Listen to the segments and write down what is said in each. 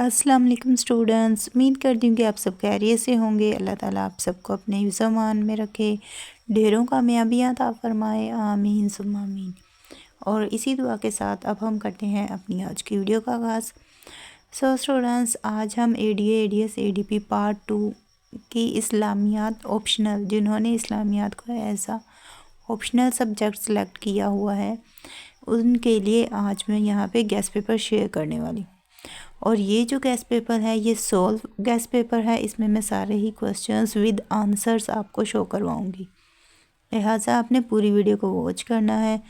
अस्सलाम वालेकुम स्टूडेंट्स, उम्मीद करती हूँ कि आप सब खैरियत से होंगे। अल्लाह ताला आप सबको अपने हिफ्ज़ अमान में रखे, ढेरों कामयाबियाँ अता फ़रमाए, आमीन सुम्मा आमीन। और इसी दुआ के साथ अब हम करते हैं अपनी आज की वीडियो का आगाज़। सो स्टूडेंट्स, आज हम ADA ADS ADP पार्ट 2 की इस्लामियात ऑप्शनल, जिन्होंने इस्लामियात को ऐसा ऑप्शनल सब्जेक्ट सेलेक्ट किया हुआ है, उनके लिए आज मैं यहाँ पे गेस्ट पेपर शेयर करने वाली। और ये जो गेस्ट पेपर है ये सॉल्व गेस्ट पेपर है, इसमें मैं सारे ही क्वेश्चंस विद आंसर्स आपको शो करवाऊँगी, लिहाजा आपने पूरी वीडियो को वॉच करना है।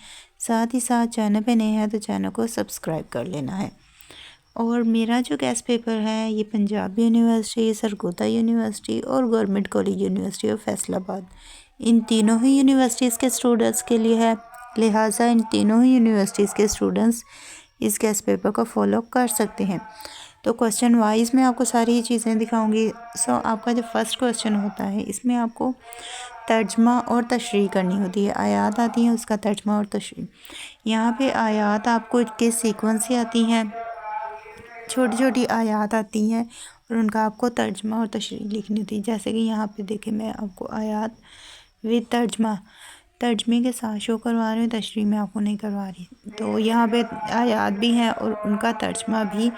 साथ ही साथ चैनल पे नए हैं तो चैनल को सब्सक्राइब कर लेना है। और मेरा जो गेस्ट पेपर है ये पंजाब यूनिवर्सिटी, सरगोदा यूनिवर्सिटी और government college university of Faisalabad, इन तीनों ही यूनिवर्सिटीज़ के स्टूडेंट्स के लिए है। लिहाजा इन तीनों ही यूनिवर्सिटीज़ के स्टूडेंट्स इस गेस्ट पेपर को फॉलो कर सकते हैं। तो क्वेश्चन वाइज मैं आपको सारी ही चीज़ें दिखाऊंगी। सो आपका जो फर्स्ट क्वेश्चन होता है इसमें आपको तर्जमा और तशरीह करनी होती है। आयात आती हैं, उसका तर्जमा और तशरीह। यहाँ पे आयात आपको किस सीक्वेंस से आती हैं, छोटी छोटी आयात आती हैं और उनका आपको तर्जमा और तशरीह लिखनी होती है। जैसे कि यहाँ पे देखें, मैं आपको आयात विद तर्जमे के साथ शो करवा रही हूँ, तशरीह में आपको नहीं करवा रही। तो यहाँ पे आयात भी हैं और उनका तर्जमा भी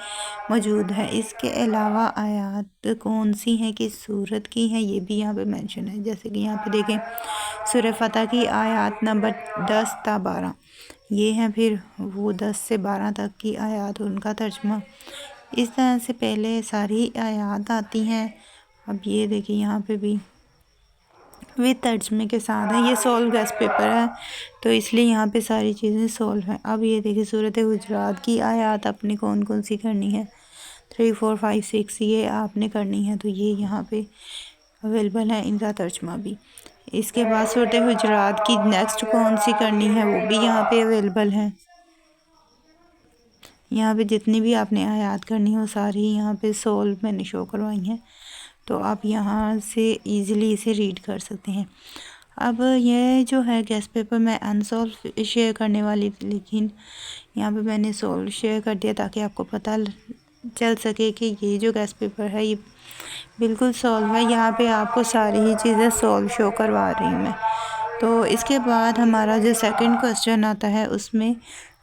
मौजूद है। इसके अलावा आयात कौन सी हैं, किस सूरत की हैं, ये भी यहाँ पे मेंशन है। जैसे कि यहाँ पे देखें, सूरह फतह की आयात नंबर 10 ता 12, ये हैं फिर वो 10 से 12 तक की आयात और उनका तर्जमा। इस तरह से पहले सारी आयात आती हैं। अब ये देखिए यहाँ पे भी विद तर्जमे के साथ है। ये सॉल्व गेस्ट पेपर है तो इसलिए यहाँ पे सारी चीज़ें सॉल्व हैं। अब ये देखिए, सूरत हुजरात की आयात आपने कौन कौन सी करनी है, 3 4 5 6 ये आपने करनी है, तो ये यहाँ पे अवेलेबल है, इनका तर्जमा भी। इसके बाद सूरत हुजरात की नेक्स्ट कौन सी करनी है वो भी यहाँ पे अवेलेबल है। यहाँ पे जितनी भी आपने आयात करनी हो सारी यहाँ पे सॉल्व मैंने शो करवाई हैं, तो आप यहाँ से इजीली इसे रीड कर सकते हैं। अब ये जो है गेस्ट पेपर मैं अनसॉल्व शेयर करने वाली थी, लेकिन यहाँ पे मैंने सॉल्व शेयर कर दिया ताकि आपको पता चल सके कि ये जो गेस्ट पेपर है ये बिल्कुल सॉल्व है। यहाँ पे आपको सारी ही चीज़ें सॉल्व शो करवा रही हूँ मैं। तो इसके बाद हमारा जो सेकंड क्वेश्चन आता है उसमें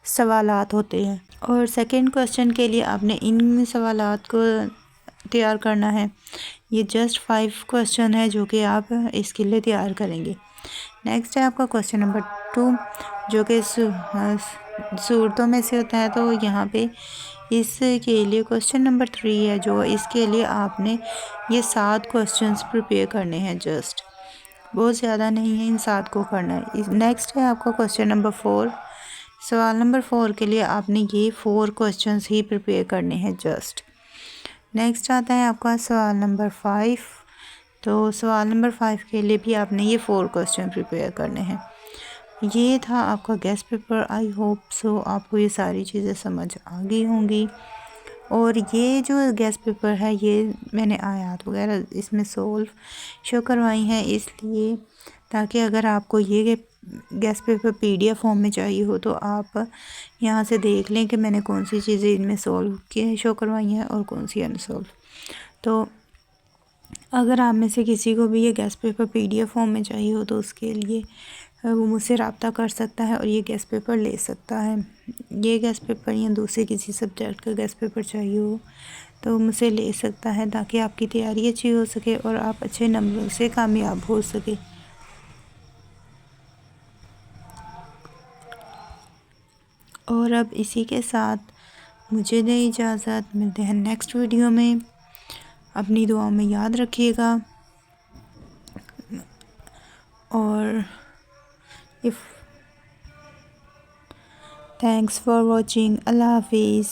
सवालात होते हैं, और सेकंड क्वेश्चन के लिए आपने इन सवालात को तैयार करना है। ये जस्ट 5 क्वेश्चन है जो कि आप इसके लिए तैयार करेंगे। नेक्स्ट है आपका क्वेश्चन नंबर 2 जो कि सूरतों में से होता है। तो यहाँ पे इसके लिए क्वेश्चन नंबर 3 है, जो इसके लिए आपने ये 7 क्वेश्चंस प्रिपेयर करने हैं। जस्ट बहुत ज़्यादा नहीं है, इन 7 को करना है। नेक्स्ट है आपका क्वेश्चन नंबर 4। सवाल नंबर 4 के लिए आपने ये 4 क्वेश्चंस ही प्रिपेयर करने हैं जस्ट। नेक्स्ट आता है आपका सवाल नंबर 5। तो सवाल नंबर 5 के लिए भी आपने ये 4 क्वेश्चन प्रिपेयर करने हैं। ये था आपका guest paper. I hope so आपको ये सारी चीज़ें समझ आ गई होंगी। और ये जो गेस्ट पेपर है ये मैंने आयात वगैरह इसमें सॉल्व शो करवाई हैं, इसलिए ताकि अगर आपको ये गेस्ट पेपर PDF फॉर्म में चाहिए हो तो आप यहाँ से देख लें कि मैंने कौन सी चीज़ें इनमें सॉल्व की शो करवाई हैं और कौन सी अनसॉल्व। तो अगर आप में से किसी को भी ये गेस्ट पेपर PDF फॉर्म में चाहिए हो तो उसके लिए वो मुझसे रब्ता कर सकता है और ये गेस्ट पेपर ले सकता है। ये गेस्ट पेपर या दूसरे किसी सब्जेक्ट का गेस्ट पेपर चाहिए हो तो मुझसे ले सकता है, ताकि आपकी तैयारी अच्छी हो सके और आप अच्छे नंबरों से कामयाब हो सके। और अब इसी के साथ मुझे दें इजाज़त, मिलते हैं नेक्स्ट वीडियो में। अपनी दुआओं में याद रखिएगा और थैंक्स फॉर वॉचिंग। अल्लाह हाफिज़।